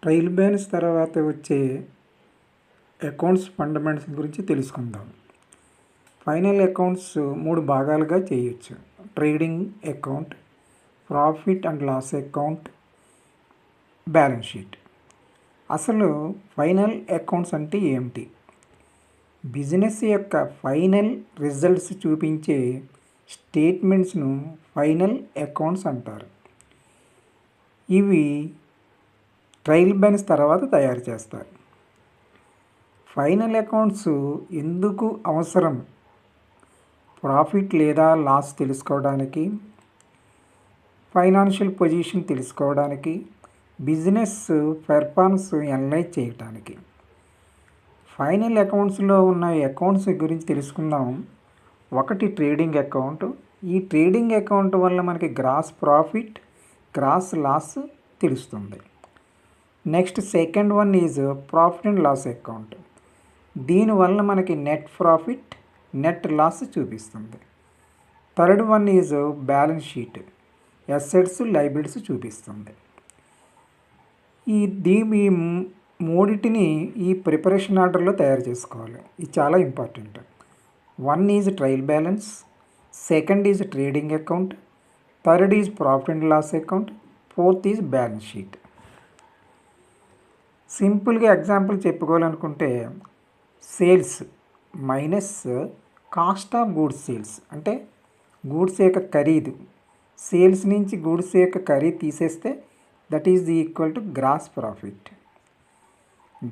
Trial balance తర్వాత వచ్చే accounts fundamentals గురించి తెలుసుకుందాం. ఫైనల్ అకౌంట్స్ 3 భాగాలుగా చేయొచ్చు. Trading account, profit and loss account, balance sheet. అసలు ఫైనల్ అకౌంట్స్ అంటే ఏమిటి? బిజినెస్ యొక్క ఫైనల్ రిజల్ట్స్ చూపించే స్టేట్మెంట్స్ను ఫైనల్ అకౌంట్స్ అంటారు. ఇవి ట్రయల్ బ్యాలెన్స్ తర్వాత తయారు చేస్తారు. ఫైనల్ అకౌంట్స్ ఎందుకు అవసరం? ప్రాఫిట్ లేదా లాస్ తెలుసుకోవడానికి, ఫైనాన్షియల్ పొజిషన్ తెలుసుకోవడానికి, బిజినెస్ పెర్ఫార్మెన్స్ అనలైజ్ చేయడానికి. ఫైనల్ అకౌంట్స్లో ఉన్న అకౌంట్స్ గురించి తెలుసుకుందాం. ఒకటి ట్రేడింగ్ అకౌంట్. ఈ ట్రేడింగ్ అకౌంట్ వల్ల మనకి గ్రాస్ ప్రాఫిట్, గ్రాస్ లాస్ తెలుస్తుంది. Next second one is profit and loss account. దీనివల్ల మనకి నెట్ ప్రాఫిట్, నెట్ లాస్ చూపిస్తుంది. Third one is balance sheet. Assets, liabilities చూపిస్తుంది. ఈ మూడిటిని ఈ ప్రిపరేషన్ ఆర్డర్లో తయారు చేసుకోవాలి. ఇది చాలా important. One is trial balance, second is trading account, third is profit and loss account, fourth is balance sheet. సింపుల్గా ఎగ్జాంపుల్ చెప్పుకోవాలనుకుంటే sales minus cost of goods sales అంటే గూడ్స్ యొక్క ఖరీదు. సేల్స్ నుంచి గూడ్స్ యొక్క ఖరీదు తీసేస్తే that is equal to gross profit.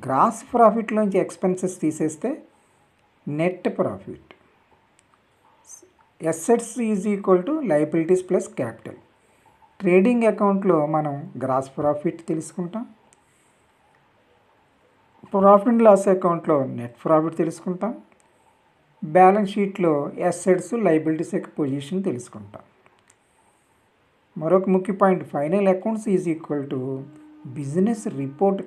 Gross ప్రాఫిట్లోంచి ఎక్స్పెన్సెస్ తీసేస్తే net profit. Assets is equal to liabilities plus capital. Trading అకౌంట్లో మనం గ్రాస్ ప్రాఫిట్ తెలుసుకుంటాం. ప్రాఫిట్ అండ్ లాస్ అకౌంట్లో నెట్ ప్రాఫిట్ తెలుసుకుంటాం. బ్యాలెన్స్ షీట్లో అసెట్స్, లయబిలిటీస్ యొక్క పొజిషన్ తెలుసుకుంటాం. మరొక ముఖ్య point, final accounts is equal to business report